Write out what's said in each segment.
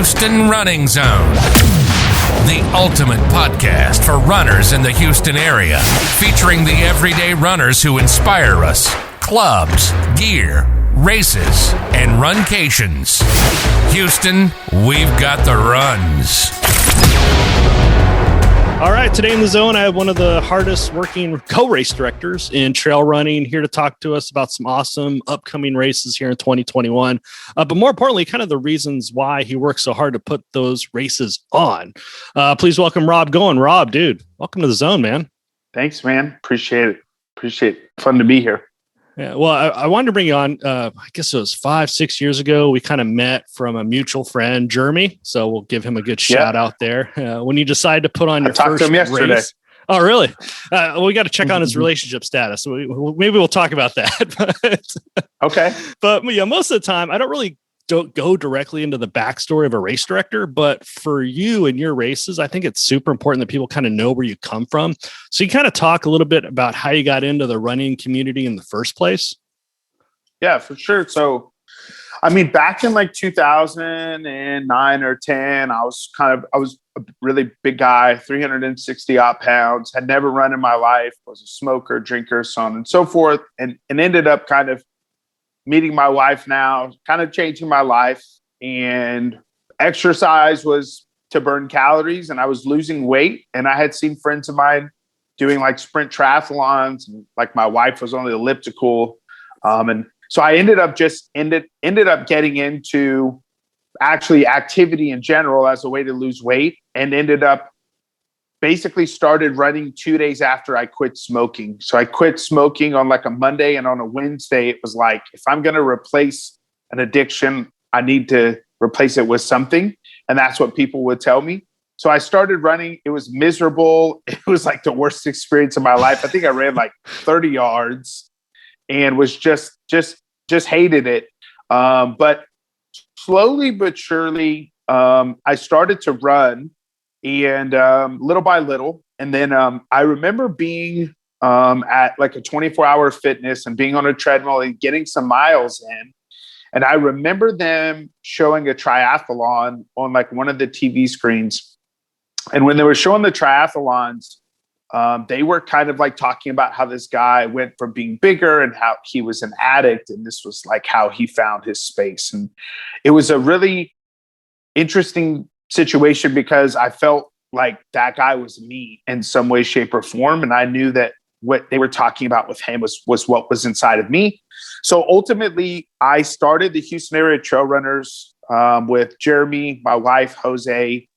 Houston Running Zone, the ultimate podcast for runners in the Houston area, featuring the everyday runners who inspire us, clubs, gear, races, and runcations. Houston, we've got the runs. All right, today in the zone, I have one of the hardest working co-race directors in trail running here to talk to us about some awesome upcoming races here in 2021. But more importantly, kind of the reasons why he works so hard to put those races on. Please welcome Rob Goyen. Rob, dude, welcome to the zone, man. Thanks, man. Appreciate it. Fun to be here. Yeah, well, I wanted to bring you on, I guess it was 5-6 years ago. We kind of met from a mutual friend, Jeremy. So we'll give him a good shout out there. When you decided to put on your first race. Oh, really? Well, we got to check on his relationship status. So maybe we'll talk about that. Okay. But yeah, most of the time, I don't go directly into the backstory of a race director, but for you and your races, I think it's super important that people kind of know where you come from. So you kind of talk a little bit about how you got into the running community in the first place. Yeah, for sure. So, I mean, back in like 2009 or 10, I was a really big guy, 360 odd pounds, had never run in my life, was a smoker, drinker, so on and so forth, and ended up kind of meeting my wife now, kind of changing my life. And exercise was to burn calories, and I was losing weight. And I had seen friends of mine doing like sprint triathlons, and like my wife was on the elliptical. And so I ended up getting into actually activity in general as a way to lose weight, and ended up basically started running 2 days after I quit smoking. So I quit smoking on like a Monday, and on a Wednesday, it was like, if I'm going to replace an addiction, I need to replace it with something. And that's what people would tell me. So I started running. It was miserable. It was like the worst experience of my life. I think I ran like 30 yards and was just hated it. But slowly but surely, I started to run. And little by little. And then I remember being at like a 24-hour fitness and being on a treadmill and getting some miles in. And I remember them showing a triathlon on like one of the TV screens. And when they were showing the triathlons, they were kind of like talking about how this guy went from being bigger and how he was an addict. And this was like how he found his space. And it was a really interesting situation because I felt like that guy was me in some way, shape, or form. And I knew that what they were talking about with him was what was inside of me. So ultimately, I started the Houston area trail runners with Jeremy, my wife, Jose,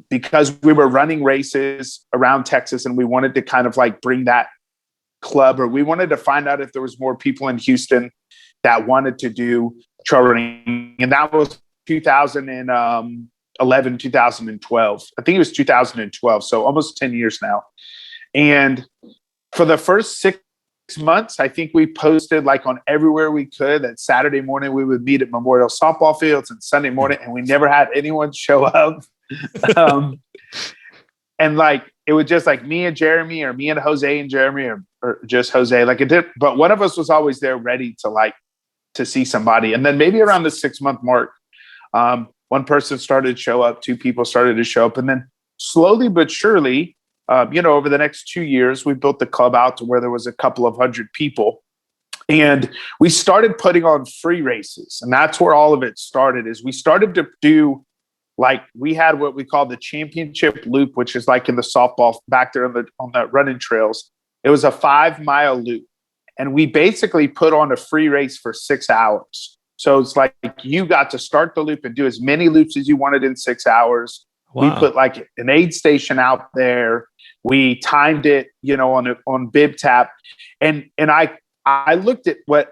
because we were running races around Texas, and we wanted to kind of like bring that club, or we wanted to find out if there was more people in Houston that wanted to do trail running. And that was 2011, 2012. I think it was 2012. So almost 10 years now. And for the first 6 months, I think we posted like on everywhere we could that Saturday morning we would meet at Memorial softball fields, and Sunday morning, and we never had anyone show up. And like, it was just like me and Jeremy, or me and Jose and Jeremy, or just Jose, like it did. But one of us was always there ready to see somebody. And then maybe around the 6-month mark, one person started to show up, 2 people started to show up. And then slowly but surely, over the next 2 years, we built the club out to where there was a couple of hundred people. And we started putting on free races. And that's where all of it started, is we started to do, like, we had what we call the championship loop, which is like in the softball back there on the running trails. It was a 5-mile loop. And we basically put on a free race for 6 hours. So it's like you got to start the loop and do as many loops as you wanted in 6 hours. Wow. We put like an aid station out there. We timed it, on bib tap. And I looked at what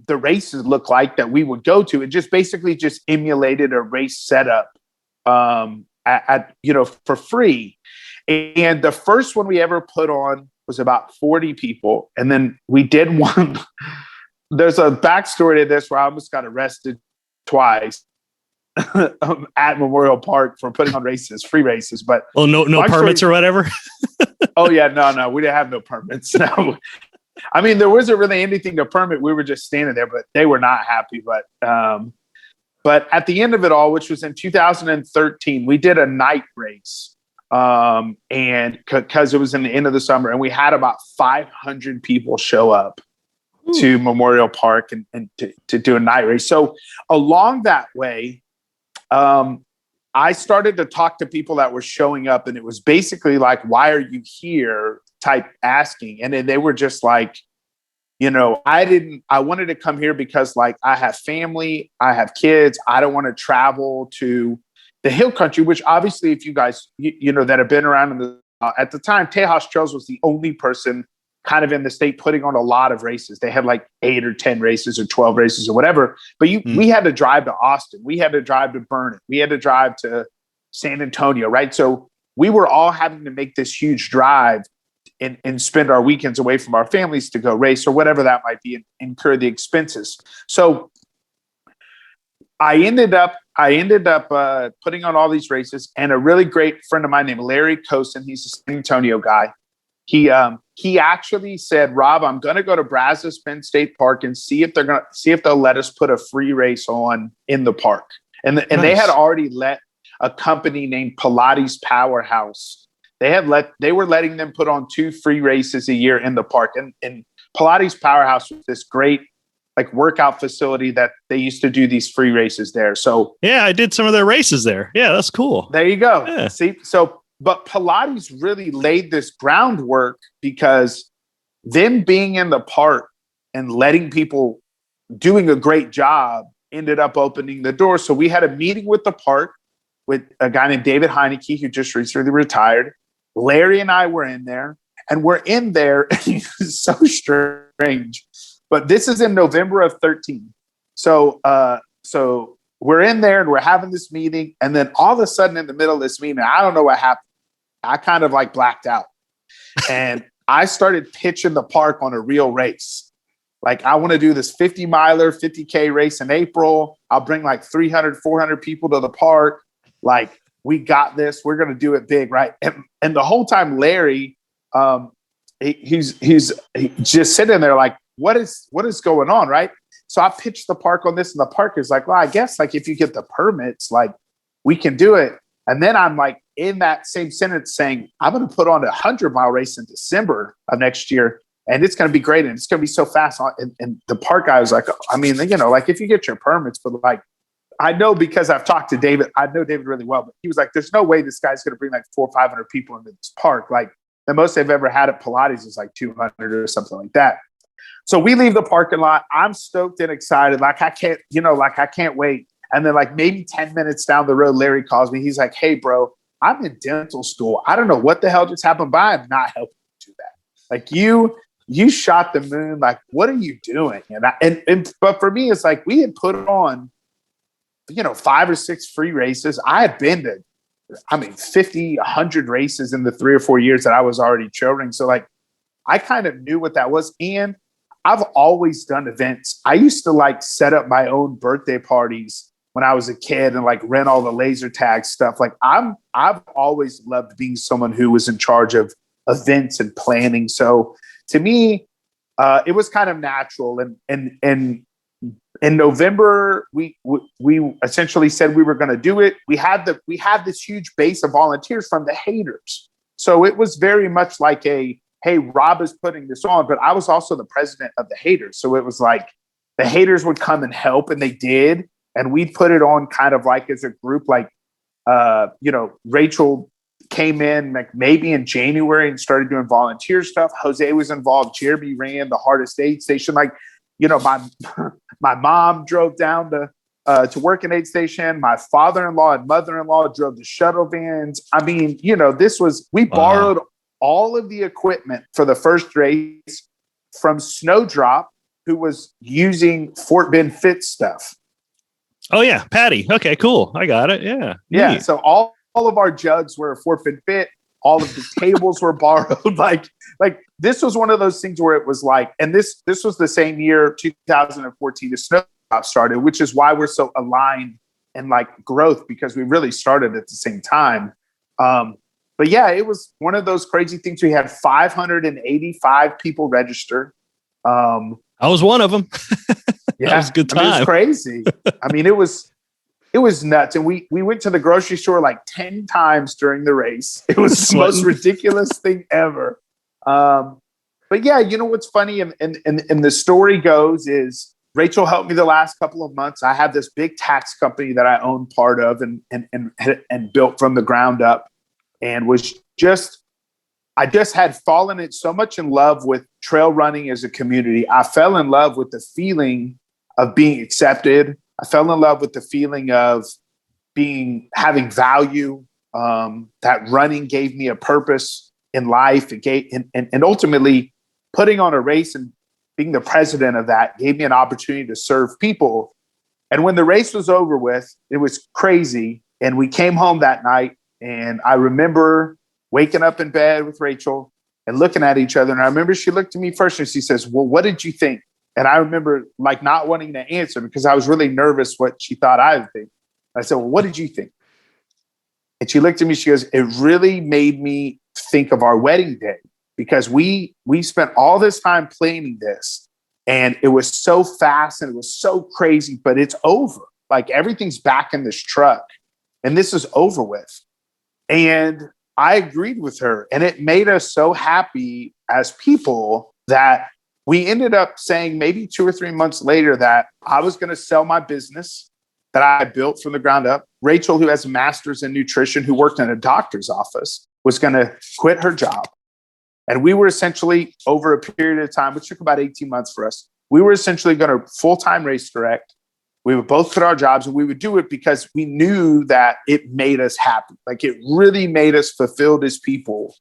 the races look like that we would go to, and just basically just emulated a race setup for free. And the first one we ever put on was about 40 people. And then we did one. There's a backstory to this where I almost got arrested twice at Memorial Park for putting on races, free races. But no permits or whatever. Oh yeah, no, we didn't have no permits. No, I mean, there wasn't really anything to permit. We were just standing there, but they were not happy. But But at the end of it all, which was in 2013, we did a night race. And because it was in the end of the summer, and we had about 500 people show up to Memorial Park and to do a night race. So along that way, I started to talk to people that were showing up, and it was basically like, why are you here type asking. And then they were just like, I wanted to come here because like I have family, I have kids. I don't want to travel to the hill country, which obviously if you guys, that have been around at the time, Tejas Trails was the only person kind of in the state putting on a lot of races. They had like 8 or 10 races or 12 races or whatever, but we had to drive to Austin. We had to drive to Vernon. We had to drive to San Antonio, right? So we were all having to make this huge drive and spend our weekends away from our families to go race or whatever that might be and incur the expenses. So I ended up putting on all these races, and a really great friend of mine named Larry Cosen, he's a San Antonio guy. He actually said, Rob, I'm going to go to Brazos Bend State Park and see if they'll let us put a free race on in the park. And nice. They had already let a company named Pilates Powerhouse. They were letting them put on 2 free races a year in the park. And Pilates Powerhouse was this great like workout facility that they used to do these free races there. So yeah, I did some of their races there. Yeah, that's cool. There you go. Yeah. See, but Pilates really laid this groundwork because them being in the park and letting people doing a great job ended up opening the door. So we had a meeting with the park with a guy named David Heineke, who just recently retired. Larry and I were in there, and we're in there. It's so strange. But this is in November of 13. So we're in there and we're having this meeting. And then all of a sudden in the middle of this meeting, I don't know what happened. I kind of like blacked out. And I started pitching the park on a real race. Like, I want to do this 50 miler, 50K race in April. I'll bring like 300, 400 people to the park. Like, we got this. We're going to do it big, right? And the whole time, Larry, he's just sitting there like, what is going on, right? So I pitched the park on this, and the park is like, well, I guess like if you get the permits, like we can do it. And then I'm like in that same sentence saying, I'm going to put on a 100-mile race in December of next year, and it's going to be great, and it's going to be so fast. And the park guy was like, I mean, like if you get your permits, but like I know because I've talked to David, I know David really well, but he was like, there's no way this guy's going to bring like 400 or 500 people into this park. Like the most they've ever had at Pilates is like 200 or something like that. So we leave the parking lot. I'm stoked and excited. Like I can't wait. And then like maybe 10 minutes down the road, Larry calls me. He's like, hey bro, I'm in dental school. I don't know what the hell just happened, but I'm not helping you do that. Like you shot the moon. Like, what are you doing? But for me, it's like we had put on, 5 or 6 free races. I had been to, 50, 100 races in the 3 or 4 years that I was already children. So like, I kind of knew what that was. And I've always done events. I used to like set up my own birthday parties when I was a kid and like rent all the laser tag stuff. Like I've always loved being someone who was in charge of events and planning. So to me, it was kind of natural. And in November, we essentially said we were going to do it. We had this huge base of volunteers from the haters. So it was very much like hey, Rob is putting this on, but I was also the president of the haters. So it was like the haters would come and help, and they did. And we put it on kind of like as a group, like, Rachel came in like maybe in January and started doing volunteer stuff. Jose was involved. Jeremy ran the hardest aid station. Like, my mom drove down to work in aid station. My father-in-law and mother-in-law drove the shuttle vans. I mean, we borrowed all of the equipment for the first race from Snowdrop, who was using Fort Bend Fit stuff. Oh yeah, Patty. Okay, cool. I got it. Yeah. Yeah. Neat. So all of our jugs were Fort Bend Fit. All of the tables were borrowed. Like this was one of those things where it was like, and this was the same year, 2014, the Snowdrop started, which is why we're so aligned in like growth, because we really started at the same time. But yeah, it was one of those crazy things. We had 585 people register. I was one of them. Yeah, that was a good time. It was crazy. It was it was nuts. And we went to the grocery store like 10 times during the race. It was the most ridiculous thing ever. But yeah, you know what's funny, and the story goes is Rachel helped me the last couple of months. I have this big tax company that I own part of and built from the ground up, and I just had fallen so much in love with trail running as a community. I fell in love with the feeling of being accepted. I fell in love with the feeling of having value. That running gave me a purpose in life. It gave, and ultimately putting on a race and being the president of that gave me an opportunity to serve people. And when the race was over with, it was crazy. And we came home that night, and I remember waking up in bed with Rachel and looking at each other. And I remember she looked at me first and she says, well, what did you think? And I remember like not wanting to answer because I was really nervous what she thought I would think. I said, well, what did you think? And she looked at me, she goes, it really made me think of our wedding day, because we spent all this time planning this, and it was so fast and it was so crazy, but it's over. Like everything's back in this truck and this is over with. And I agreed with her, and it made us so happy as people that we ended up saying maybe 2 or 3 months later that I was going to sell my business that I built from the ground up. Rachel, who has a master's in nutrition, who worked in a doctor's office, was going to quit her job. And we were essentially, over a period of time, which took about 18 months for us, we were essentially going to full-time race direct. We would both quit our jobs, and we would do it because we knew that it made us happy. Like it really made us fulfilled as people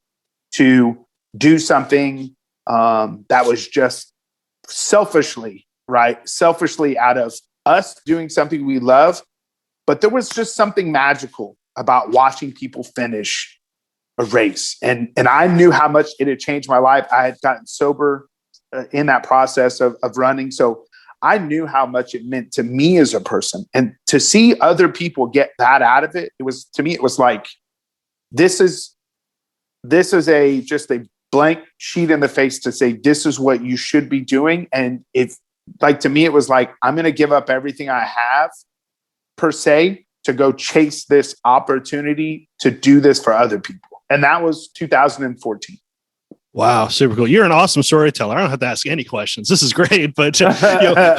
to do something that was just selfishly, right? Selfishly out of us doing something we love. But there was just something magical about watching people finish a race. And I knew how much it had changed my life. I had gotten sober in that process of running. So I knew how much it meant to me as a person. And to see other people get that out of it, to me, it was like, this is just a blank sheet in the face to say, this is what you should be doing. And to me, it was like, I'm going to give up everything I have per se to go chase this opportunity to do this for other people. And that was 2014. Wow, super cool. You're an awesome storyteller. I don't have to ask any questions. This is great. But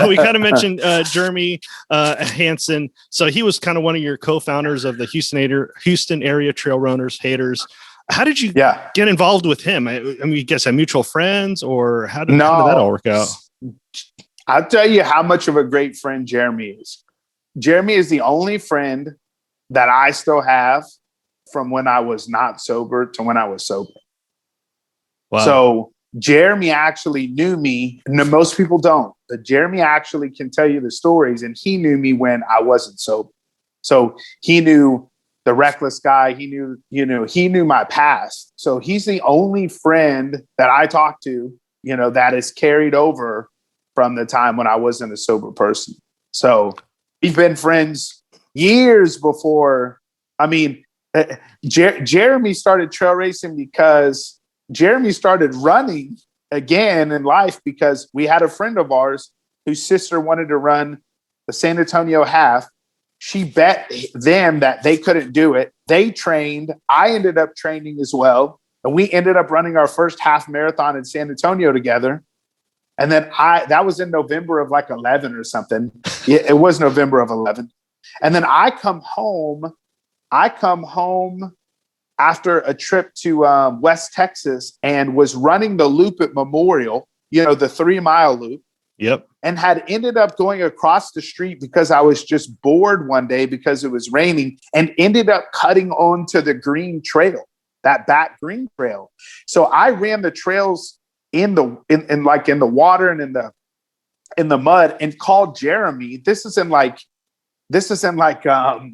we kind of mentioned Jeremy Hanson. So he was kind of one of your co-founders of the Houston area Trail Runners Haters. How did you get involved with him? I mean, you guys have mutual friends, or how did that all work out? I'll tell you how much of a great friend Jeremy is. Jeremy is the only friend that I still have from when I was not sober to when I was sober. Wow. So Jeremy actually knew me. No, most people don't, but Jeremy actually can tell you the stories, and he knew me when I wasn't sober. So he knew the reckless guy. He knew my past. So he's the only friend that I talk to, that is carried over from the time when I wasn't a sober person. So we've been friends years before. I mean, Jeremy started trail racing because Jeremy started running again in life because we had a friend of ours whose sister wanted to run the San Antonio half. She bet them that they couldn't do it. They trained. I ended up training as well. And we ended up running our first half marathon in San Antonio together. And then that was in November of like 11 or something. It was November of 11. And then I come home after a trip to West Texas and was running the loop at Memorial, the 3 mile loop. Yep. And had ended up going across the street because I was just bored one day because it was raining, and ended up cutting onto the green trail, that back green trail. So I ran the trails in the water and in the mud, and called Jeremy. This is in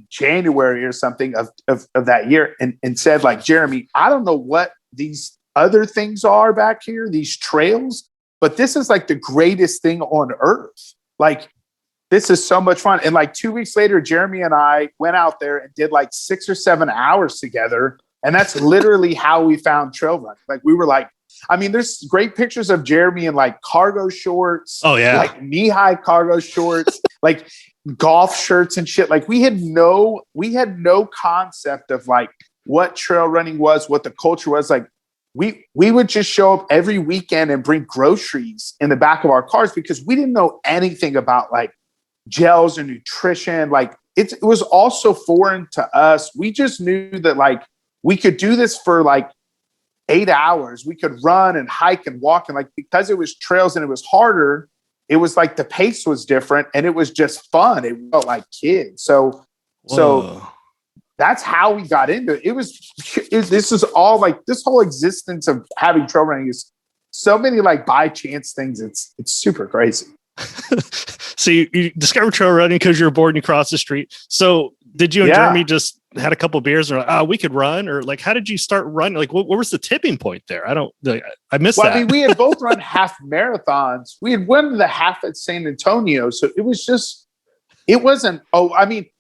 January or something of that year, and said, like, Jeremy, I don't know what these other things are back here, these trails, but this is like the greatest thing on earth. Like, this is so much fun. And like 2 weeks later, Jeremy and I went out there and did like 6 or 7 hours together. And that's literally how we found trail running. Like, we were like, I mean, there's great pictures of Jeremy in like cargo shorts. Oh yeah. Like knee-high cargo shorts, like golf shirts and shit. Like we had no concept of like what trail running was, what the culture was. Like we would just show up every weekend and bring groceries in the back of our cars because we didn't know anything about like gels and nutrition. Like it was also foreign to us. We just knew that like we could do this for like 8 hours. We could run and hike and walk. And like, because it was trails and it was harder, it was like the pace was different and it was just fun. It felt like kids. So that's how we got into it. This is all like this whole existence of having trail running is so many like by chance things. It's super crazy. So you discovered trail running because you were bored and you crossed the street. So did you and Jeremy just had a couple beers and were like, we could run? Or like, how did you start running? Like, what was the tipping point there? I missed that. I mean, we had both run half marathons. We had won the half at San Antonio. So it wasn't,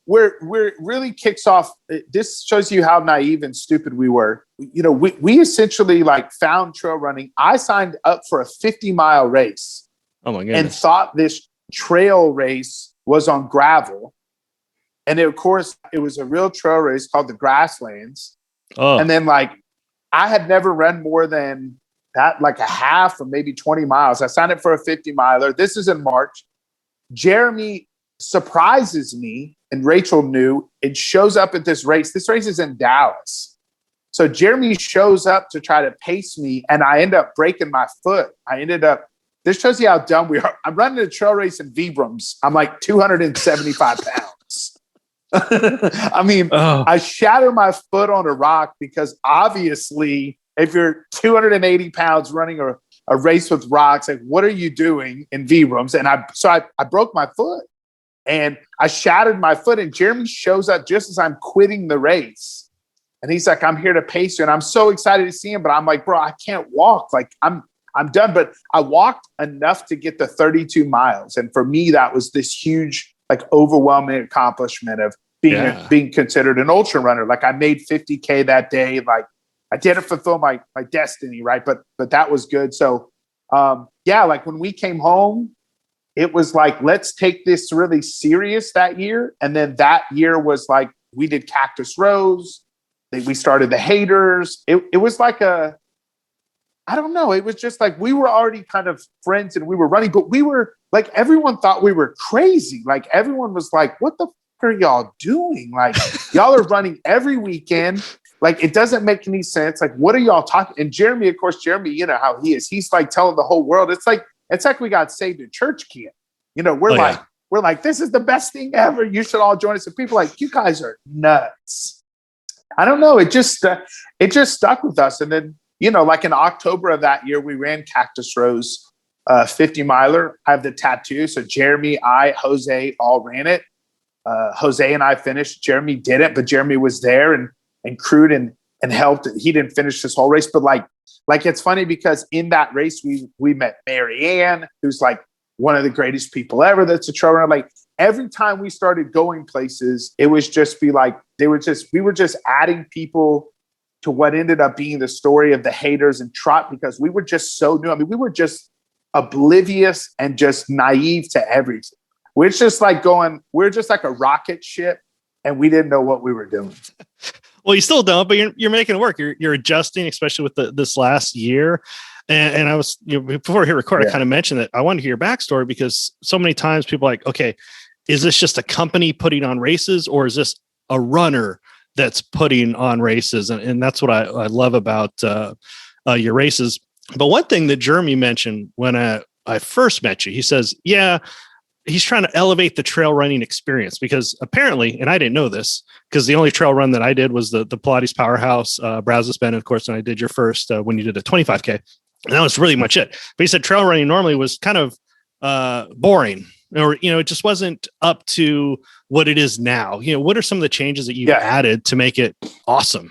where it really kicks off. This shows you how naive and stupid we were. You know, we essentially like found trail running. I signed up for a 50-mile race. Oh my goodness. And thought this trail race was on gravel. And of course, it was a real trail race called the Grasslands. Oh. And then like, I had never run more than that, like a half or maybe 20 miles. I signed up for a 50-miler. This is in March. Jeremy surprises me, and Rachel knew, and shows up at this race. This race is in Dallas. So Jeremy shows up to try to pace me, and I end up breaking my foot. This shows you how dumb we are. I'm running a trail race in Vibrams. I'm like 275 pounds. I mean, I shatter my foot on a rock because obviously if you're 280 pounds running a race with rocks, like what are you doing in Vibrams? And I broke my foot and I shattered my foot, and Jeremy shows up just as I'm quitting the race. And he's like, I'm here to pace you. And I'm so excited to see him, but I'm like, bro, I can't walk. Like I'm done. But I walked enough to get to 32 miles. And for me, that was this huge, like overwhelming accomplishment of being considered an ultra runner. Like I made 50K that day. Like I didn't fulfill my destiny. Right. But that was good. So like when we came home, it was like, let's take this really serious that year. And then that year was like, we did Cactus Rose. We started the Haters. It was like I don't know. It was just like we were already kind of friends and we were running, but we were like, everyone thought we were crazy. Like everyone was like, what the f are y'all doing? Like y'all are running every weekend. Like it doesn't make any sense. Like what are y'all talking? And Jeremy, of course, you know how he is. He's like telling the whole world. It's like we got saved at church camp. You know, we're like, this is the best thing ever. You should all join us. And people are like, you guys are nuts. I don't know. It just stuck with us. And then, you know, like in October of that year, we ran Cactus Rose 50-miler. I have the tattoo. So Jeremy, Jose all ran it. Jose and I finished. Jeremy didn't, but Jeremy was there and crewed and helped. He didn't finish this whole race, but like it's funny because in that race we met Marianne, who's like one of the greatest people ever. That's a trail runner. Like every time we started going places, it was just we were just adding people to what ended up being the story of the Haters and Trot, because we were just so new. I mean, we were just oblivious and just naive to everything. We're just like a rocket ship, and we didn't know what we were doing. Well, you still don't, but you're making it work. You're adjusting, especially with this last year. And I was, before we hit record, I kind of mentioned that I wanted to hear your backstory, because so many times people are like, okay, is this just a company putting on races, or is this a runner that's putting on races? And that's what I love about your races. But one thing that Jeremy mentioned when I first met you, he says, he's trying to elevate the trail running experience, because apparently, and I didn't know this, because the only trail run that I did was the Pilates Powerhouse, Brazos Bend, of course, and I did your first when you did a 25K. And that was really much it. But he said trail running normally was kind of boring, or, it just wasn't up to what it is now. What are some of the changes that you've added to make it awesome?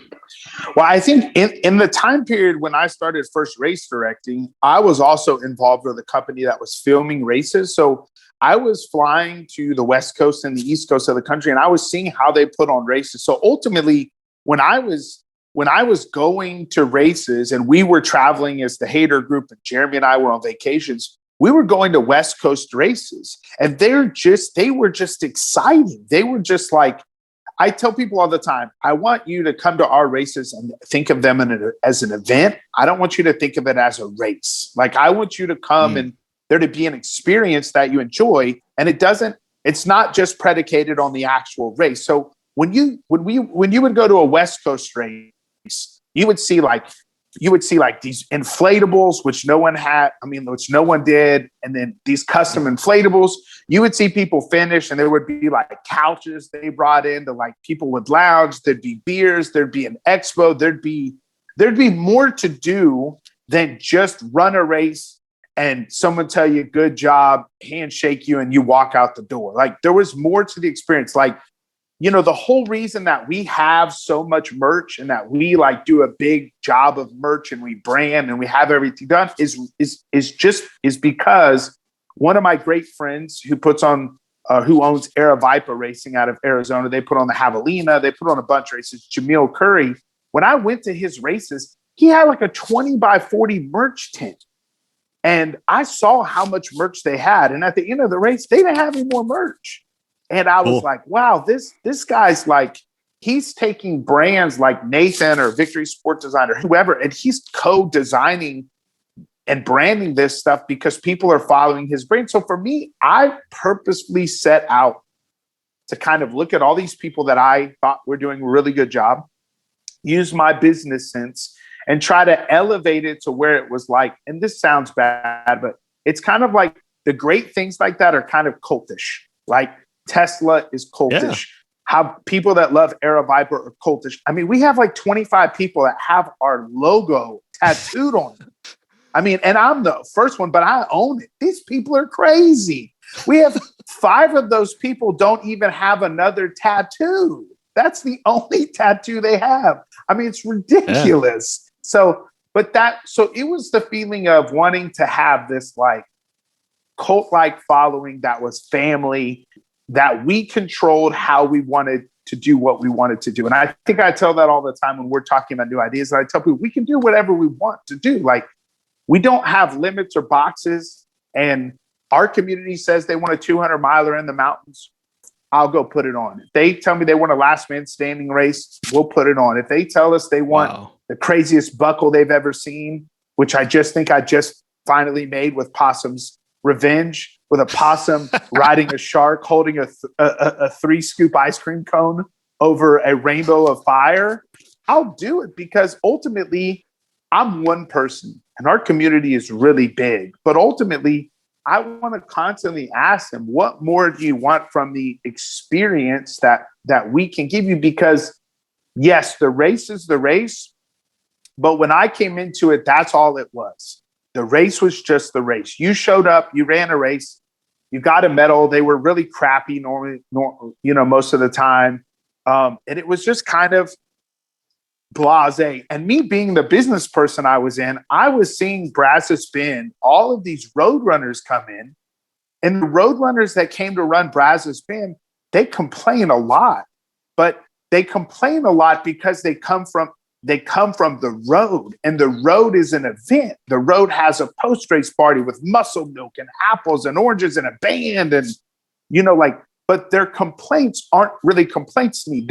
Well, I think in the time period when I started first race directing, I was also involved with a company that was filming races. So I was flying to the West Coast and the East Coast of the country, and I was seeing how they put on races. So ultimately, when I was when I was going to races and we were traveling as the Hater group and Jeremy and I were on vacations, we were going to West Coast races and they were just exciting. They were just like, I tell people all the time, I want you to come to our races and think of them as an event. I don't want you to think of it as a race. Like I want you to come and there to be an experience that you enjoy. And it's not just predicated on the actual race. So when you would go to a West Coast race, you would see like these inflatables, which no one did. And then these custom inflatables, you would see people finish and there would be like couches they brought in to like people would lounge. There'd be beers, there'd be an expo, there'd be more to do than just run a race and someone tell you good job, handshake you, and you walk out the door. Like there was more to the experience. Like, the whole reason that we have so much merch and that we like do a big job of merch and we brand and we have everything done is because one of my great friends who owns Era Viper Racing out of Arizona, they put on the Javelina, they put on a bunch of races, Jamil Curry. When I went to his races, he had like a 20 by 40 merch tent. And I saw how much merch they had. And at the end of the race, they didn't have any more merch. And I was like, wow, this guy's like, he's taking brands like Nathan or Victory Sport Design or whoever, and he's co-designing and branding this stuff because people are following his brand. So for me, I purposefully set out to kind of look at all these people that I thought were doing a really good job, use my business sense, and try to elevate it to where it was like, and this sounds bad, but it's kind of like the great things like that are kind of cultish. Like Tesla is cultish. Yeah. How people that love Era Viper are cultish. I mean, we have like 25 people that have our logo tattooed on them. I mean, and I'm the first one, but I own it. These people are crazy. We have 5 of those people don't even have another tattoo. That's the only tattoo they have. I mean, it's ridiculous. Yeah. So it was the feeling of wanting to have this like cult-like following that was family, that we controlled how we wanted to do what we wanted to do. And I think I tell that all the time when we're talking about new ideas. I tell people we can do whatever we want to do. Like we don't have limits or boxes. And our community says they want a 200 miler in the mountains. I'll go put it on. If they tell me they want a last man standing race, we'll put it on. If they tell us they want the craziest buckle they've ever seen, which I just finally made with Possum's Revenge, with a possum riding a shark, holding a 3-scoop ice cream cone over a rainbow of fire, I'll do it because ultimately I'm one person and our community is really big. But ultimately, I want to constantly ask them, what more do you want from the experience that we can give you? Because yes, the race is the race. But when I came into it, that's all it was. The race was just the race. You showed up, you ran a race, you got a medal. They were really crappy normally, most of the time. And it was just kind of blasé. And me being the business person I was in, I was seeing Brazos Bend, all of these road runners come in. And the road runners that came to run Brazos Bend, they complain a lot. But they complain a lot because they come from the road, and the road is an event. The road has a post-race party with muscle milk and apples and oranges and a band and, but their complaints aren't really complaints to me.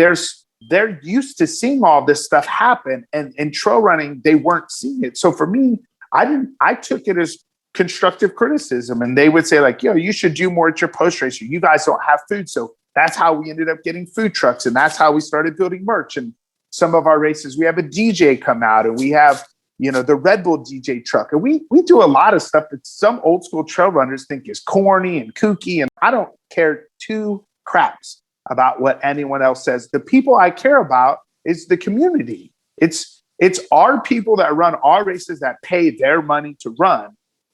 They're used to seeing all this stuff happen, and in trail running, they weren't seeing it. So for me, I took it as constructive criticism, and they would say like, you should do more at your post-race. You guys don't have food. So that's how we ended up getting food trucks, and that's how we started building merch. And some of our races, we have a DJ come out, and we have, the Red Bull DJ truck. And we do a lot of stuff that some old school trail runners think is corny and kooky. And I don't care 2 craps about what anyone else says. The people I care about is the community. It's our people that run our races that pay their money to run.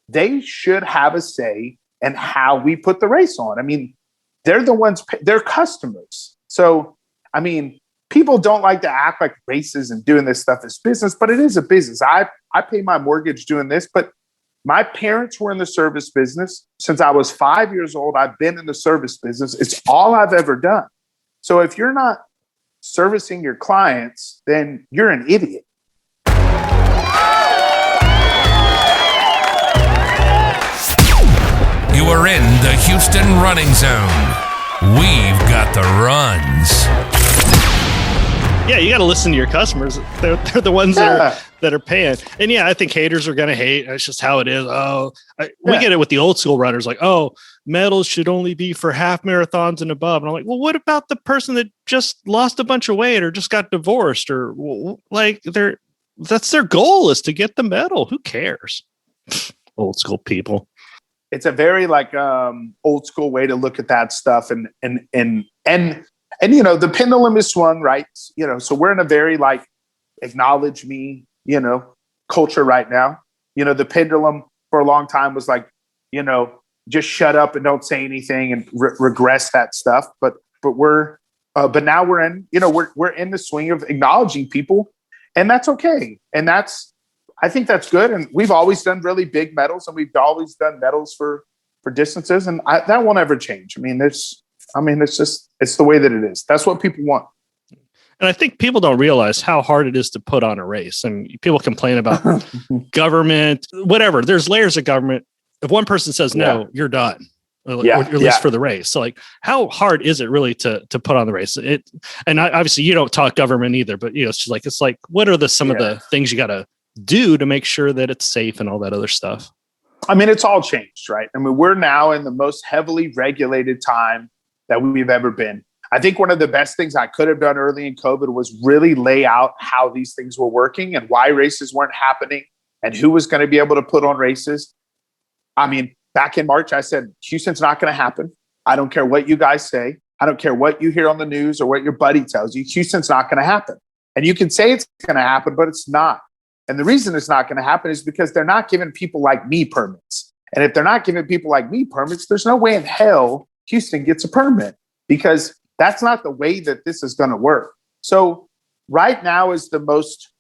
They should have a say in how we put the race on. I mean, they're the ones, they're customers. So, I mean, people don't like to act like races and doing this stuff is business, but it is a business. I pay my mortgage doing this, but my parents were in the service business. Since I was 5 years old, I've been in the service business. It's all I've ever done. So if you're not servicing your clients, then you're an idiot. You are in the Houston running zone. We've got the runs. Yeah, you got to listen to your customers. They're the ones that are paying. And yeah, I think haters are going to hate. It's just how it is. We get it with the old school runners. Like, medals should only be for half marathons and above. And I'm like, well, what about the person that just lost a bunch of weight or just got divorced or like that's their goal is to get the medal. Who cares? Old school people. It's a very old school way to look at that stuff. And the pendulum is swung, right? So we're in a very acknowledge me, culture right now. The pendulum for a long time was just shut up and don't say anything and regress that stuff. But now we're in, we're in the swing of acknowledging people, and that's okay. And I think that's good. And we've always done really big medals, and we've always done medals for distances, and that won't ever change. It's the way that it is. That's what people want. And I think people don't realize how hard it is to put on a race. People complain about government, whatever. There's layers of government. If one person says no, you're done. Or at least for the race. So how hard is it really to put on the race? Obviously you don't talk government either, but it's like what are some of the things you got to do to make sure that it's safe and all that other stuff? It's all changed, right? We're now in the most heavily regulated time that we've ever been. I think one of the best things I could have done early in COVID was really lay out how these things were working and why races weren't happening and who was going to be able to put on races. Back in March, I said, Houston's not going to happen. I don't care what you guys say. I don't care what you hear on the news or what your buddy tells you. Houston's not going to happen. And you can say it's going to happen, but it's not. And the reason it's not going to happen is because they're not giving people like me permits. And if they're not giving people like me permits, there's no way in hell Houston gets a permit, because that's not the way that this is going to work. So right now is the most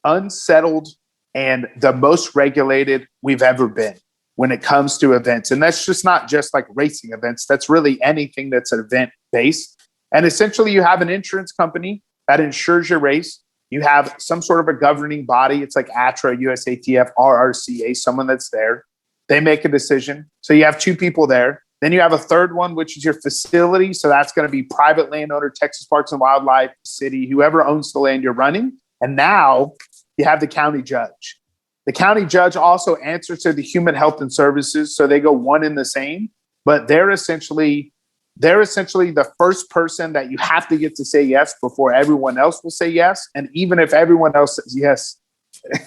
unsettled and the most regulated we've ever been when it comes to events. And that's just not just racing events. That's really anything that's an event based. And essentially you have an insurance company that insures your race. You have some sort of a governing body. It's like ATRA, USATF, RRCA, someone that's there. They make a decision. So you have two people there. Then you have a third one, which is your facility. So that's going to be private landowner, Texas Parks and Wildlife, city, whoever owns the land you're running. And now you have the county judge. The county judge also answers to the Human Health and Services. So they go one in the same, but they're essentially the first person that you have to get to say yes before everyone else will say yes. And even if everyone else says yes,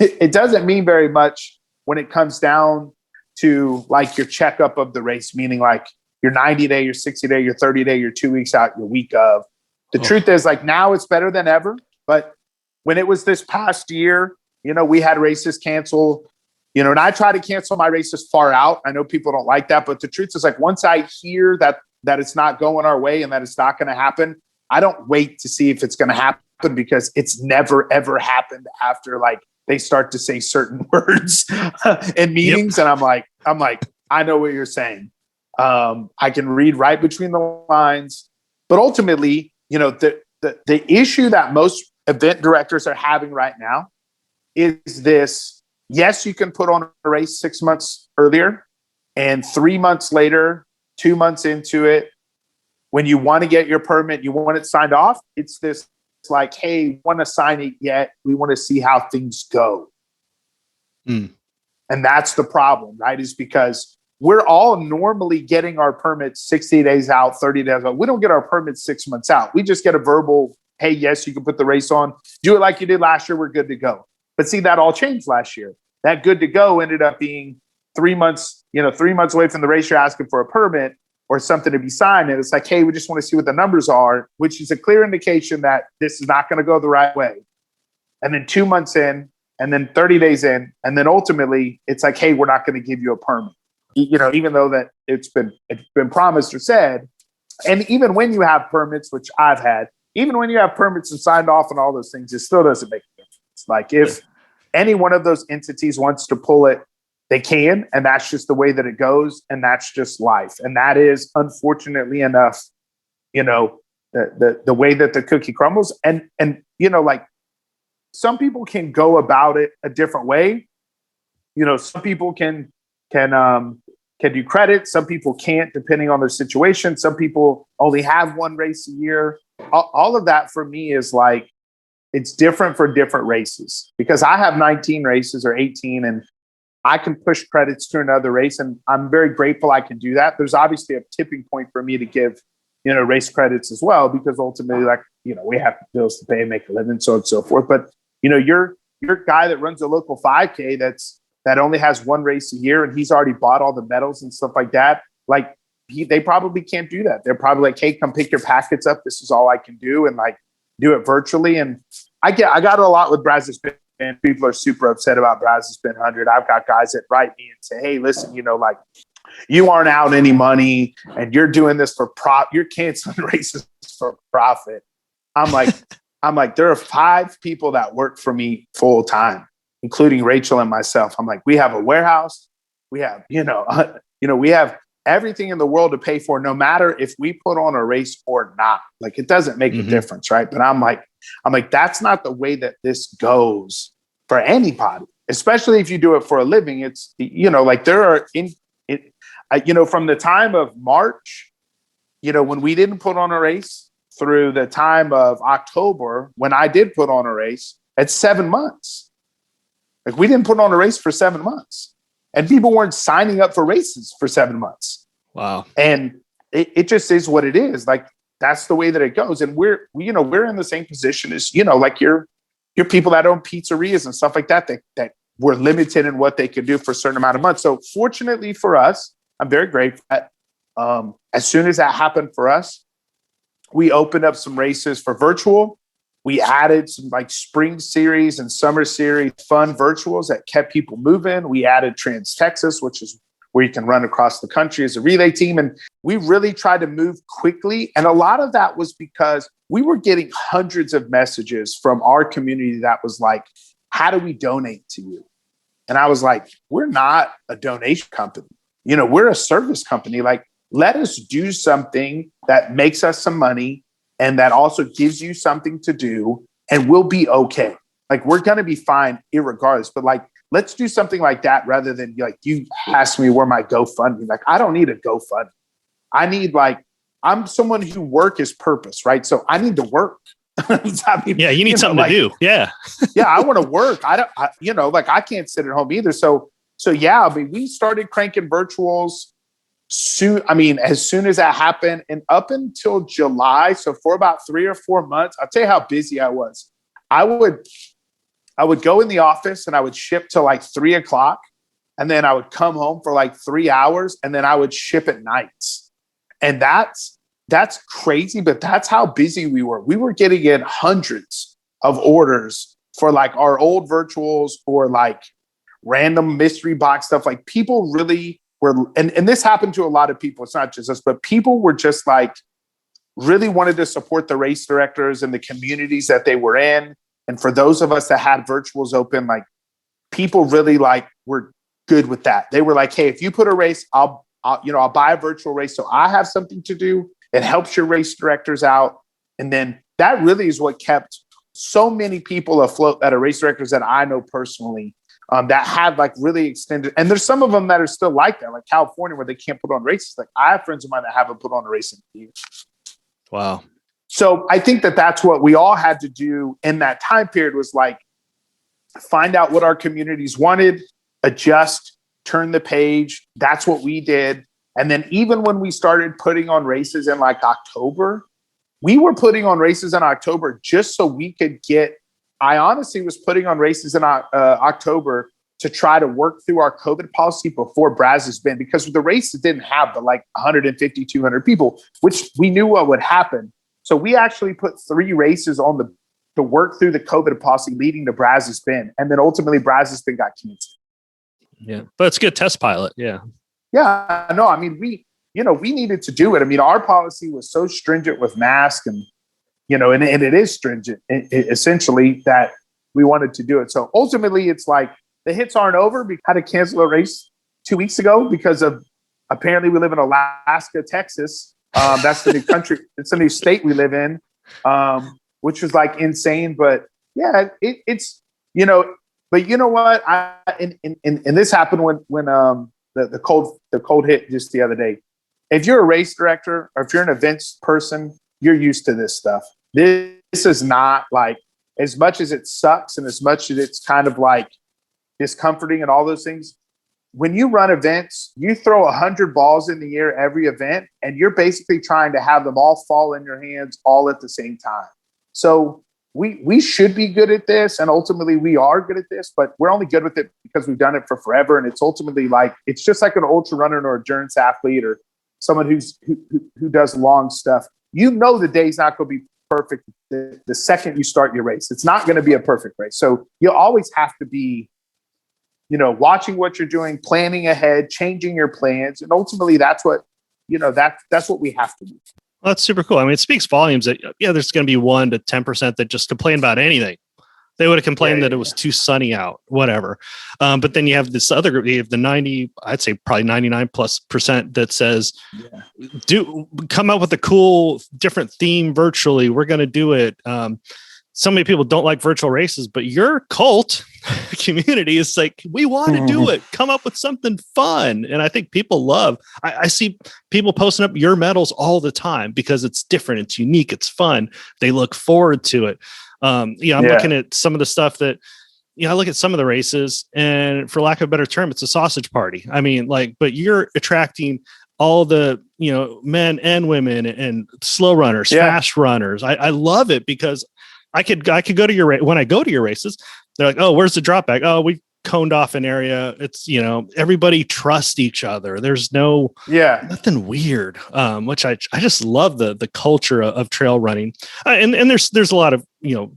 it doesn't mean very much when it comes down to your checkup of the race, meaning your 90-day, your 60-day, your 30-day, your 2 weeks out, your week of. The truth is now it's better than ever. But when it was this past year, we had races cancel, and I try to cancel my races far out. I know people don't like that, but the truth is once I hear that it's not going our way and that it's not going to happen, I don't wait to see if it's going to happen, because it's never, ever happened after they start to say certain words in meetings. Yep. And I'm like, I know what you're saying. I can read right between the lines, but ultimately, the issue that most event directors are having right now is this. Yes, you can put on a race 6 months earlier, and 3 months later, 2 months into it, when you want to get your permit, you want it signed off. It's this hey, we want to sign it yet. We want to see how things go. And that's the problem, right? Is because we're all normally getting our permits 60 days out, 30 days out. We don't get our permits 6 months out. We just get a verbal, hey, yes, you can put the race on. Do it like you did last year. We're good to go. But see, that all changed last year. That good to go ended up being 3 months, 3 months away from the race. You're asking for a permit or something to be signed. And it's hey, we just want to see what the numbers are, which is a clear indication that this is not going to go the right way. And then 2 months in, and then 30 days in, and then ultimately it's hey, we're not going to give you a permit. Even though that it's been promised or said. And even when you have permits, which I've had, even when you have permits and signed off and all those things, it still doesn't make a difference. If any one of those entities wants to pull it, they can, and that's just the way that it goes, and that's just life. And that is, unfortunately enough, the way that the cookie crumbles. And like some people can go about it a different way. Some people can do credit. Some people can't, depending on their situation. Some people only have one race a year. All of that for me is like, it's different for different races, because I have 19 races or 18, and I can push credits to another race. And I'm very grateful I can do that. There's obviously a tipping point for me to give, race credits as well, because ultimately, like, we have bills to pay and make a living, so on and so forth. But, your guy that runs a local 5K that only has one race a year, and he's already bought all the medals and stuff like that. Like, they probably can't do that. They're probably like, hey, come pick your packets up. This is all I can do. And like, do it virtually. And I got a lot with Brazos Bend, and people are super upset about Brazos Bend 100. I've got guys that write me and say, hey, listen, like, you aren't out any money and you're doing this for you're canceling races for profit. I'm like, there are 5 people that work for me full time, including Rachel and myself. I'm like, we have a warehouse. We have, we have everything in the world to pay for, no matter if we put on a race or not. Like, it doesn't make a difference, right? But I'm like, that's not the way that this goes for anybody, especially if you do it for a living. It's, like, there are from the time of March, when we didn't put on a race, through the time of October, when I did put on a race, it's 7 months. Like, we didn't put on a race for 7 months. And people weren't signing up for races for 7 months. Wow. And it just is what it is. Like, that's the way that it goes. And we're in the same position as, like your people that own pizzerias and stuff like that were limited in what they could do for a certain amount of months. So fortunately for us, I'm very grateful that as soon as that happened for us, we opened up some races for virtual. We added some like spring series and summer series fun virtuals that kept people moving. We added Trans Texas, which is where you can run across the country as a relay team. And we really tried to move quickly. And a lot of that was because we were getting hundreds of messages from our community that was like, how do we donate to you? And I was like, we're not a donation company. We're a service company. Like, let us do something that makes us some money and that also gives you something to do, and we'll be okay. Like, we're going to be fine irregardless, but like, let's do something like that rather than like, you ask me where my GoFundMe, like, I don't need a GoFundMe. I need I'm someone who work is purpose, right? So I need to work. You need something to do. Yeah. Yeah. I want to work. I can't sit at home either. So yeah, we started cranking virtuals soon. As soon as that happened, and up until July, so for about 3 or 4 months, I'll tell you how busy I was. I would go in the office and I would ship till like 3 o'clock, and then I would come home for like 3 hours, and then I would ship at nights. And that's crazy, but that's how busy we were. We were getting in hundreds of orders for like our old virtuals or like random mystery box stuff. Like, people really were, and this happened to a lot of people. It's not just us, but people were just like, really wanted to support the race directors and the communities that they were in. And for those of us that had virtuals open, like, people really like were good with that. They were like, hey, if you put a race, I'll buy a virtual race, so I have something to do. It helps your race directors out. And then that really is what kept so many people afloat that are race directors that I know personally, that had like really extended. And there's some of them that are still like that, like California, where they can't put on races. Like, I have friends of mine that haven't put on a race in years. Wow. So I think that that's what we all had to do in that time period, was like, find out what our communities wanted, adjust, turn the page. That's what we did. And then even when we started putting on races in like October, we were putting on races in October just so we could I honestly was putting on races in October to try to work through our COVID policy before Brazos Bend, because the races didn't have the like 150, 200 people, which we knew what would happen. So we actually put 3 races on to work through the COVID policy leading to Brazos Bend. And then ultimately Brazos Bend got canceled. Yeah. But it's a good test pilot. Yeah. Yeah. No, we needed to do it. Our policy was so stringent with masks and it is stringent essentially, that we wanted to do it. So ultimately it's like, the hits aren't over. We had to cancel a race 2 weeks ago because of, apparently we live in Alaska, Texas, That's the new country. It's a new state we live in, which was like insane. But yeah, it's, you know, but you know what? And this happened when the cold hit just the other day. If you're a race director or if you're an events person, you're used to this stuff. This is not like, as much as it sucks and as much as it's kind of like discomforting and all those things, when you run events, you throw 100 balls in the air every event, and you're basically trying to have them all fall in your hands all at the same time. So we should be good at this, and ultimately we are good at this, but we're only good with it because we've done it for forever. And it's ultimately like, it's just like an ultra runner or endurance athlete or someone who does long stuff. You know, the day's not going to be perfect the second you start your race. It's not going to be a perfect race. So you always have to be, you know, watching what you're doing, planning ahead, changing your plans. And ultimately that's what, you know, that's what we have to do. Well, that's super cool. I mean, it speaks volumes that, yeah, there's going to be 1 to 10% that just complain about anything. They would have complained that it was too sunny out, whatever. But then you have this other group, you have the 90, I'd say probably 99+% that says, do come up with a cool, different theme virtually. We're going to do it. So many people don't like virtual races, but your cult community is like, we want to do it. Come up with something fun. And I think people love, I see people posting up your medals all the time because it's different. It's unique. It's fun. They look forward to it. I'm looking at some of the stuff that, I look at some of the races, and for lack of a better term, it's a sausage party. I mean, like, but you're attracting all the, men and women and slow runners, fast runners. I love it because I could go to when I go to your races, they're like, oh, where's the drop bag? Oh, we coned off an area. It's, everybody trusts each other. There's nothing weird. Which I just love the culture of trail running. And there's a lot of,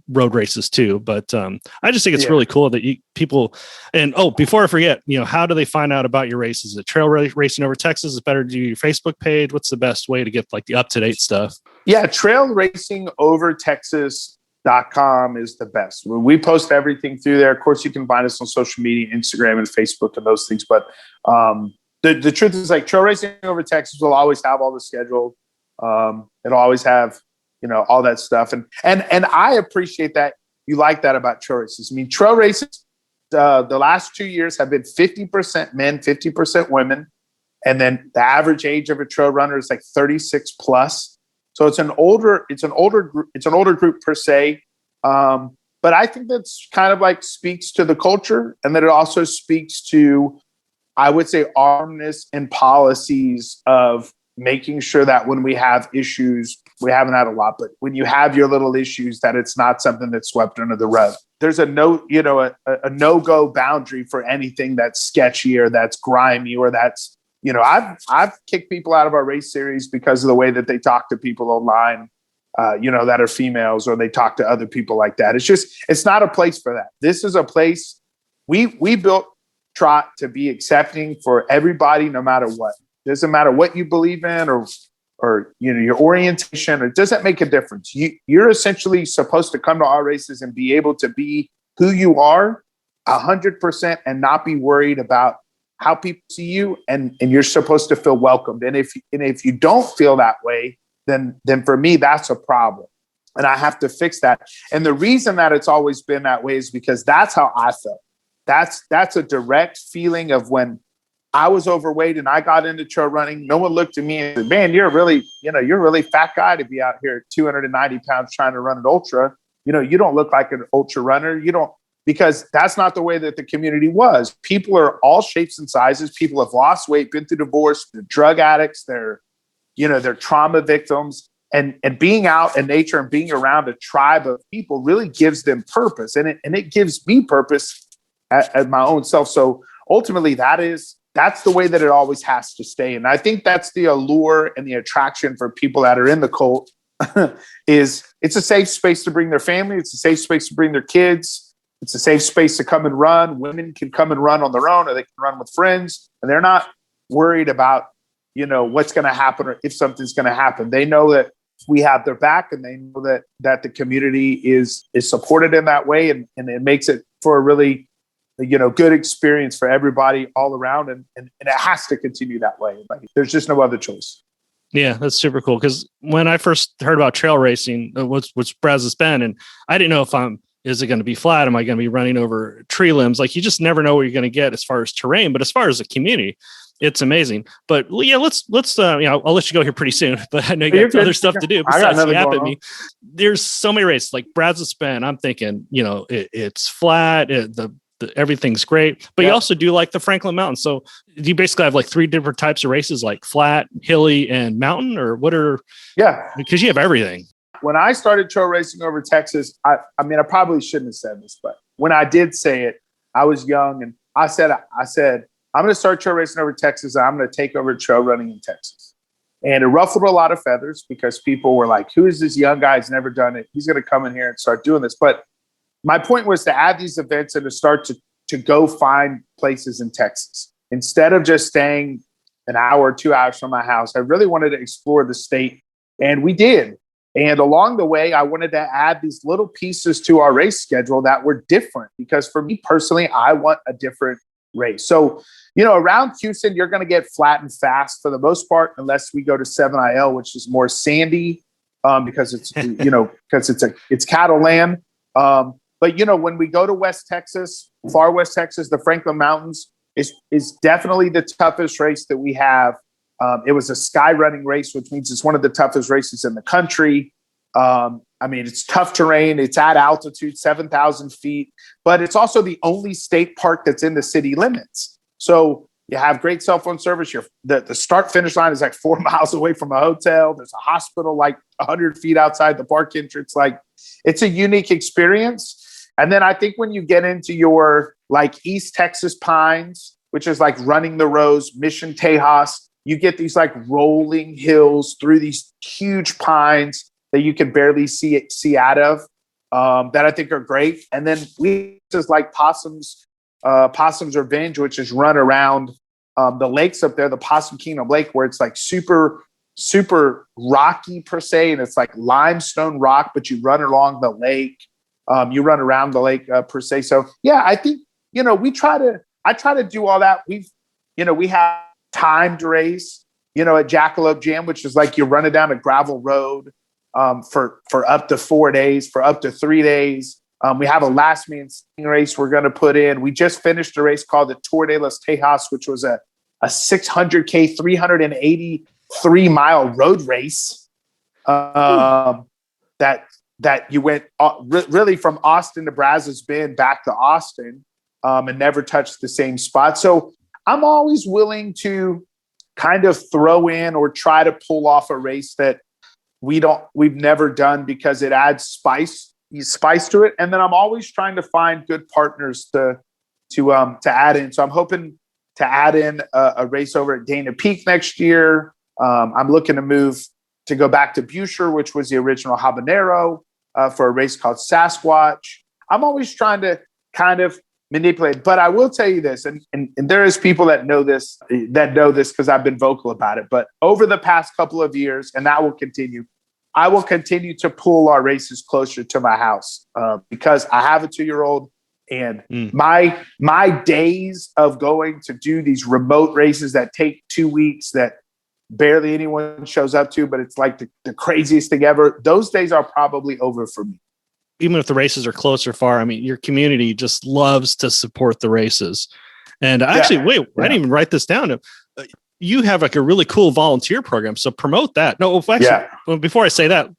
road races too, but I just think it's really cool that people, and before I forget, how do they find out about your races? Is it Trail Racing Over Texas? Is it better to do your Facebook page? What's the best way to get like the up-to-date stuff? Yeah. Trail Racing Over Texas.com is the best. We post everything through there. Of course, you can find us on social media, Instagram and Facebook and those things. But the truth is, like, Trail Racing Over Texas will always have all the schedule. It'll always have, all that stuff. And I appreciate that you like that about trail races. I mean, trail races, the last 2 years have been 50% men, 50% women. And then the average age of a trail runner is like 36 plus. So it's an older group per se. But I think that's kind of like speaks to the culture, and that it also speaks to, I would say, armness and policies of making sure that when we have issues, we haven't had a lot, but when you have your little issues, that it's not something that's swept under the rug. There's a no-go boundary for anything that's sketchy or that's grimy or that's, I've kicked people out of our race series because of the way that they talk to people online, that are females, or they talk to other people like that. It's not a place for that. This is a place we built Trot to be accepting for everybody, no matter what. Doesn't matter what you believe in or your orientation, it doesn't make a difference. You're essentially supposed to come to our races and be able to be who you are 100% and not be worried about how people see you, and you're supposed to feel welcomed. And if you don't feel that way, then for me, that's a problem. And I have to fix that. And the reason that it's always been that way is because that's how I felt. That's a direct feeling of when I was overweight and I got into trail running. No one looked at me and said, man, you're a really fat guy to be out here at 290 pounds trying to run an ultra. You don't look like an ultra runner. You don't, because that's not the way that the community was. People are all shapes and sizes. People have lost weight, been through divorce, they're drug addicts, they're trauma victims. And being out in nature and being around a tribe of people really gives them purpose. And it gives me purpose as my own self. So ultimately that's the way that it always has to stay. And I think that's the allure and the attraction for people that are in the cult is it's a safe space to bring their family. It's a safe space to bring their kids. It's a safe space to come and run. Women can come and run on their own, or they can run with friends, and they're not worried about, what's going to happen or if something's going to happen. They know that we have their back, and they know that the community is supported in that way. And it makes it for a really, good experience for everybody all around. And it has to continue that way. Like, there's just no other choice. Yeah, that's super cool. Because when I first heard about trail racing, what's Brazos Bend, and I didn't know if is it going to be flat? Am I going to be running over tree limbs? Like, you just never know what you're going to get as far as terrain. But as far as the community, it's amazing. But yeah, let's I'll let you go here pretty soon. But I know you got other stuff to do besides yap at me. There's so many races like Brazos Bend. I'm thinking, it's flat. Everything's great, but you also do like the Franklin Mountains. So do you basically have like 3 different types of races, like flat, hilly, and mountain, or what are? Yeah, because you have everything. When I started trail racing over Texas, I mean, I probably shouldn't have said this, but when I did say it, I was young, and I said, I'm going to start trail racing over Texas, and I'm going to take over trail running in Texas. And it ruffled a lot of feathers because people were like, who is this young guy? He's never done it. He's going to come in here and start doing this. But my point was to add these events and to start to go find places in Texas. Instead of just staying an hour or 2 hours from my house, I really wanted to explore the state, and we did. And along the way, I wanted to add these little pieces to our race schedule that were different, because for me personally, I want a different race. So, around Houston, you're going to get flat and fast for the most part, unless we go to 7IL, which is more sandy because it's, because it's cattle land. But, when we go to West Texas, far West Texas, the Franklin Mountains is definitely the toughest race that we have. It was a sky running race, which means it's one of the toughest races in the country. It's tough terrain. It's at altitude, 7,000 feet, but it's also the only state park that's in the city limits. So you have great cell phone service. The start finish line is like 4 miles away from a hotel. There's a hospital like 100 feet outside the park entrance. Like, it's a unique experience. And then I think when you get into your like East Texas Pines, which is like Running the Rose, Mission Tejas, you get these like rolling hills through these huge pines that you can barely see out of, that I think are great. And then we just like Possum's Revenge, which is run around the lakes up there, the Possum Kingdom Lake, where it's like super, super rocky per se. And it's like limestone rock, but you run along the lake. You run around the lake per se. So yeah, I think, I try to do all that. We have timed race, at Jackalope Jam, which is like you're running down a gravel road for up to 4 days, for up to 3 days. We have a last man standing race we're going to put in. We just finished a race called the Tour de las Tejas, which was a 600K, 383-mile road race that you went really from Austin to Brazos Bend back to Austin and never touched the same spot. So I'm always willing to kind of throw in or try to pull off a race that we've never done, because it adds spice to it. And then I'm always trying to find good partners to add in. So I'm hoping to add in a race over at Dana Peak next year. I'm looking to go back to Busher, which was the original Habanero, for a race called Sasquatch. I'm always trying to kind of manipulate, but I will tell you this, and there is people that know this because I've been vocal about it, but over the past couple of years, and that will continue, I will continue to pull our races closer to my house because I have a 2-year-old, and my days of going to do these remote races that take 2 weeks that barely anyone shows up to, but it's like the craziest thing ever, those days are probably over for me. Even if the races are close or far, I mean, your community just loves to support the races. And actually, I didn't even write this down. You have like a really cool volunteer program. So promote that. No, well, before I say that,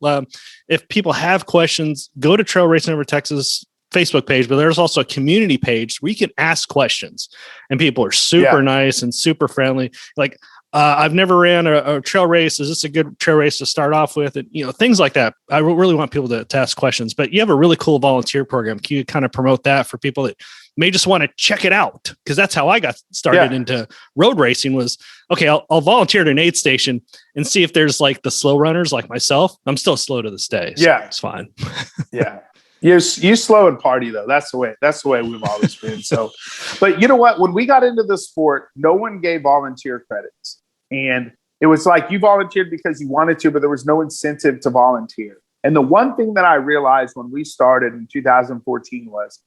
if people have questions, go to Trail Racing Over Texas Facebook page, but there's also a community page where you can ask questions, and people are super nice and super friendly. Like, I've never ran a trail race. Is this a good trail race to start off with? And, things like that. I really want people to ask questions, but you have a really cool volunteer program. Can you kind of promote that for people that may just want to check it out? Because that's how I got started into road racing was, okay, I'll volunteer at an aid station and see if there's like the slow runners like myself. I'm still slow to this day. So it's fine. You slow and party though. That's the way we've always been. So, but you know what? When we got into the sport, no one gave volunteer credits. And it was like you volunteered because you wanted to, but there was no incentive to volunteer. And the one thing that I realized when we started in 2014 was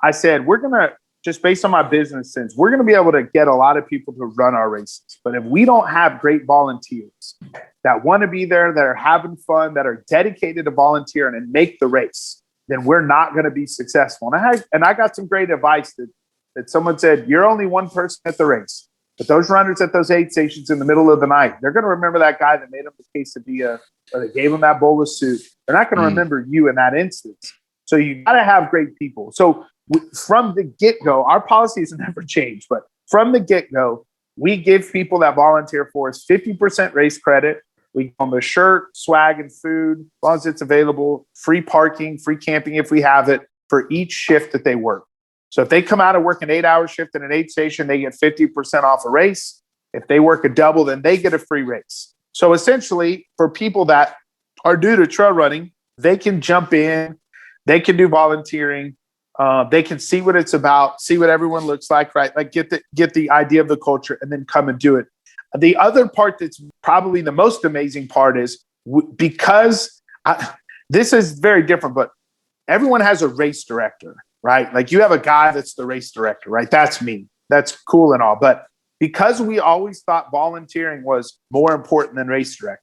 I said, we're going to, just based on my business sense, we're going to be able to get a lot of people to run our races. But if we don't have great volunteers, that want to be there, that are having fun, that are dedicated to volunteering and make the race, then we're not going to be successful. And I got some great advice that someone said, you're only one person at the race. But those runners at those aid stations in the middle of the night, they're going to remember that guy that made them the quesadilla or they gave them that bowl of soup. They're not going to remember you in that instance. So you got to have great people. So from the get-go, our policy has never changed, but from the get-go, we give people that volunteer for us 50% race credit. We give them a shirt, swag, and food, as long as it's available, free parking, free camping if we have it, for each shift that they work. So if they come out and work an 8-hour shift at an aid station, they get 50% off a race. If they work a double, then they get a free race. So essentially, for people that are new to trail running, they can jump in, they can do volunteering, they can see what it's about, see what everyone looks like, right? Like get the idea of the culture and then come and do it. The other part that's probably the most amazing part is this is very different, but everyone has a race director, right? Like you have a guy that's the race director, right? That's me. That's cool and all. But because we always thought volunteering was more important than race director,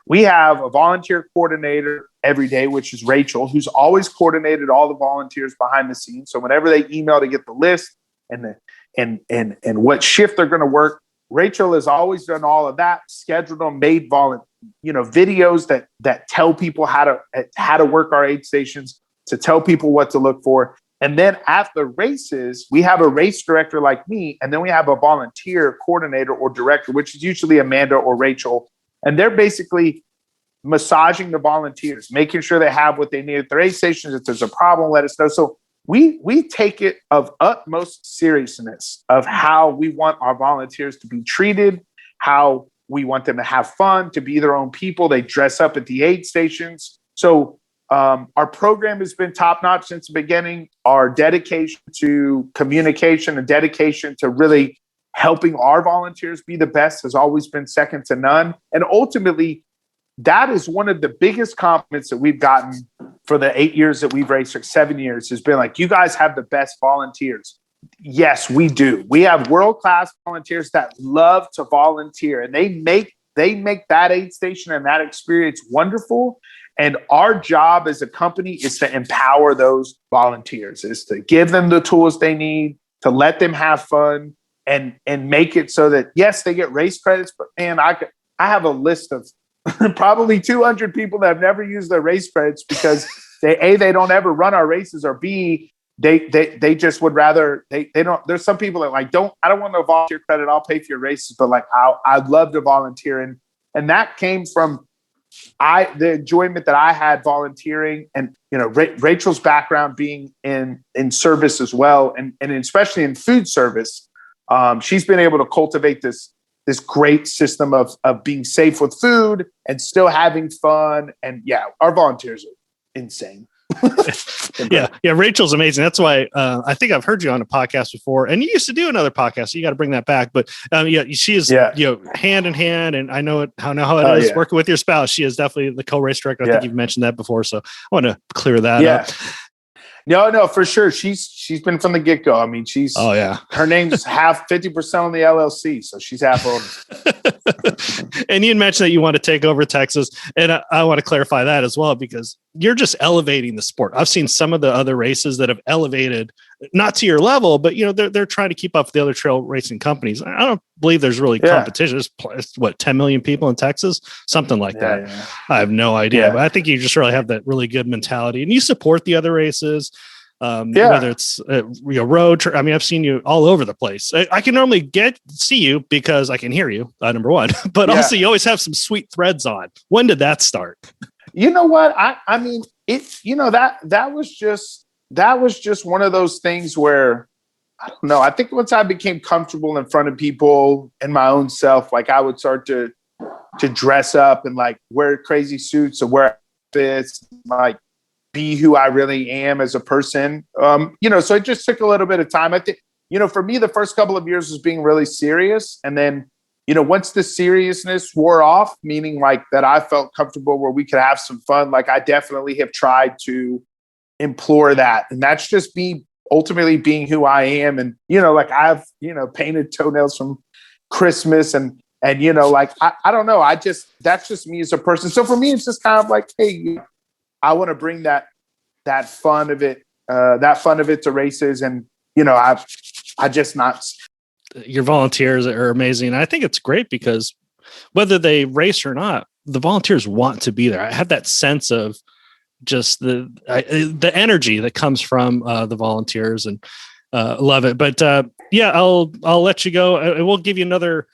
we have a volunteer coordinator every day, which is Rachel, who's always coordinated all the volunteers behind the scenes. So whenever they email to get the list and what shift they're going to work, Rachel has always done all of that, scheduled them, made videos that tell people how to work our aid stations, to tell people what to look for. And then at the races, we have a race director like me, and then we have a volunteer coordinator or director, which is usually Amanda or Rachel. And they're basically massaging the volunteers, making sure they have what they need at their aid stations. If there's a problem, let us know. So we take it of utmost seriousness of how we want our volunteers to be treated, how we want them to have fun, to be their own people. They dress up at the aid stations. So our program has been top-notch since the beginning. Our dedication to communication and dedication to really helping our volunteers be the best has always been second to none. And ultimately, that is one of the biggest compliments that we've gotten for the 8 years that we've raced, or 7 years, has been like, you guys have the best volunteers. Yes, we do. We have world-class volunteers that love to volunteer, and they make that aid station and that experience wonderful. And our job as a company is to empower those volunteers, is to give them the tools they need, to let them have fun, and make it so that, yes, they get race credits, but man, I have a list of probably 200 people that have never used their race credits because they don't ever run our races, or B, they just would rather, they don't. There's some people that like, I don't want no volunteer credit. I'll pay for your races, but like, I'd love to volunteer. And that came from the enjoyment that I had volunteering, and Rachel's background being in service as well, and especially in food service. She's been able to cultivate this great system of being safe with food and still having fun. And yeah, our volunteers are insane. yeah. Rachel's amazing. That's why I think I've heard you on a podcast before, and you used to do another podcast. So you got to bring that back. But she is hand in hand, and I know how it is working with your spouse. She is definitely the co-race director. I think you've mentioned that before, so I want to clear that up. No, for sure. She's been from the get-go. I mean, her name's half 50% on the LLC, so she's half owner. And you mentioned that you want to take over Texas, and I want to clarify that as well, because you're just elevating the sport. I've seen some of the other races that have elevated, not to your level, but they're trying to keep up with the other trail racing companies. I don't believe there's really competition. There's 10 million people in Texas, something like that. Yeah. I have no idea, but I think you just really have that really good mentality, and you support the other races. Whether it's road. I mean, I've seen you all over the place. I can normally see you because I can hear you, number one, but also you always have some sweet threads on. When did that start? You know what? I mean, that was just one of those things where, I don't know. I think once I became comfortable in front of people and my own self, like I would start to dress up and like wear crazy suits or wear outfits, like be who I really am as a person. So it just took a little bit of time. I think, for me, the first couple of years was being really serious. And then, once the seriousness wore off, meaning like that I felt comfortable where we could have some fun, like I definitely have tried to implore that. And that's just me ultimately being who I am. And, like I've, painted toenails from Christmas and And, like, I don't know. That's just me as a person. So for me, it's just kind of like, hey, I want to bring that fun of it to races. And, I just not. Your volunteers are amazing. And I think it's great because whether they race or not, the volunteers want to be there. I have that sense of just the energy that comes from the volunteers, and love it. But I'll let you go. I will give you another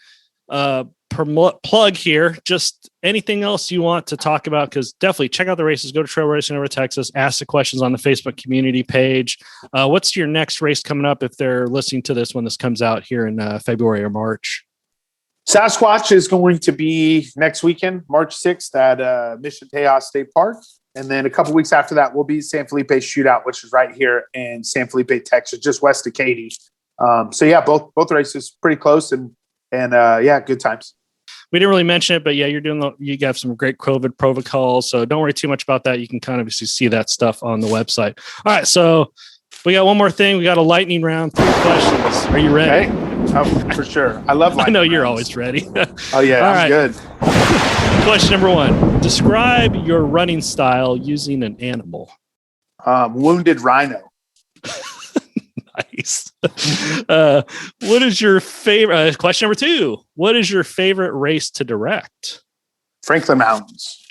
plug here. Just anything else you want to talk about, because definitely check out the races. Go to Trail Racing Over Texas. Ask the questions on the Facebook community page. What's your next race coming up if they're listening to this when this comes out here in February or March? Sasquatch is going to be next weekend, March 6th at Mission Tejas State Park. And then a couple weeks after that will be San Felipe Shootout, which is right here in San Felipe, Texas, just west of Katy. Both races pretty close and good times. We didn't really mention it, but you got some great COVID protocols. So don't worry too much about that. You can kind of see that stuff on the website. All right. So we got one more thing. We got a lightning round, 3 questions. Are you ready? Okay. Oh, for sure. I love lightning I know you're rounds. Always ready. Oh yeah. All I'm right. good. Question number 1, describe your running style using an animal. Wounded rhino. Nice. What is your favorite? Question number 2. What is your favorite race to direct? Franklin Mountains.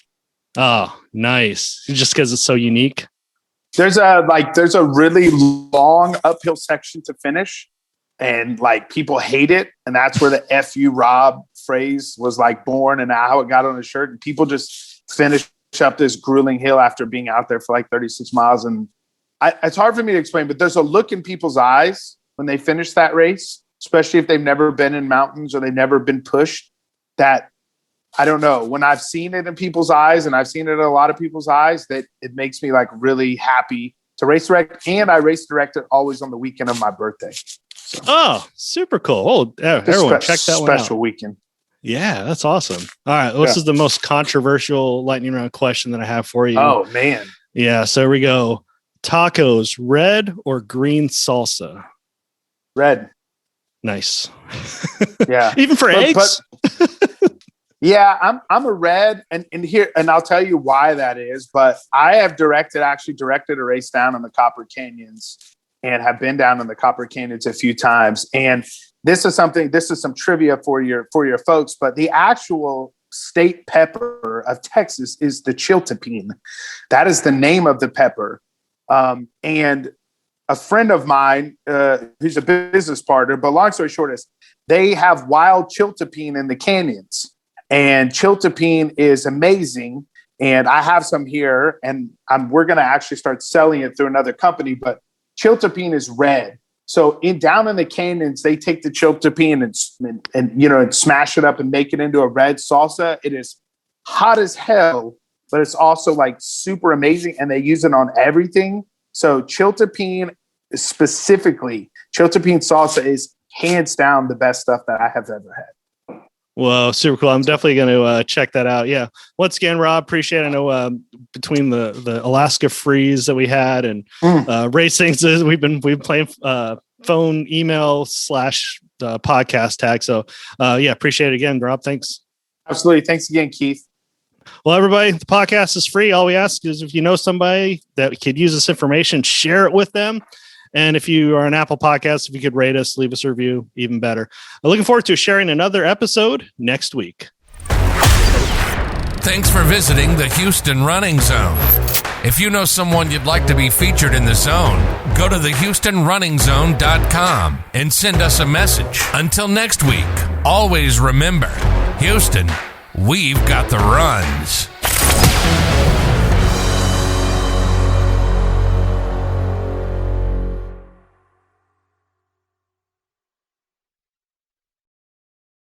Oh, nice. Just because it's so unique. There's a really long uphill section to finish, and like people hate it, and that's where the "F you, Rob" phrase was like born, and how it got on a shirt. And people just finish up this grueling hill after being out there for like 36 miles, and it's hard for me to explain, but there's a look in people's eyes when they finish that race, especially if they've never been in mountains or they've never been pushed, that I don't know. When I've seen it in people's eyes, and I've seen it in a lot of people's eyes, that it makes me like really happy to race direct. And I race directed always on the weekend of my birthday. So, oh, super cool. Oh, everyone check that one out. Special weekend. Yeah, that's awesome. All right. This is the most controversial lightning round question that I have for you. Oh, man. Yeah. So here we go. Tacos, red or green salsa? Red. Nice. Yeah. Even for eggs? Yeah, I'm a red, and I'll tell you why that is. But I have directed a race down in the Copper Canyons, and have been down in the Copper Canyons a few times. And this is some trivia for your folks. But the actual state pepper of Texas is the chiltepine. That is the name of the pepper. And a friend of mine, who's a business partner, but long story short is they have wild chiltepine in the canyons. And chiltepine is amazing, and I have some here, and we're going to actually start selling it through another company. But chiltepine is red, so down in the canyons, they take the chiltepine and smash it up and make it into a red salsa. It is hot as hell, but it's also like super amazing, and they use it on everything. So chiltepine salsa is hands down the best stuff that I have ever had. Whoa, super cool. I'm definitely going to check that out. Yeah. Once again, Rob, appreciate it. I know between the Alaska freeze that we had and racing, we've been playing phone, email / podcast tag. So appreciate it again, Rob. Thanks. Absolutely. Thanks again, Keith. Well, everybody, the podcast is free. All we ask is if you know somebody that could use this information, share it with them. And if you are an Apple Podcast, if you could rate us, leave us a review, even better. I'm looking forward to sharing another episode next week. Thanks for visiting the Houston Running Zone. If you know someone you'd like to be featured in the zone, go to thehoustonrunningzone.com and send us a message. Until next week, always remember, Houston, we've got the runs.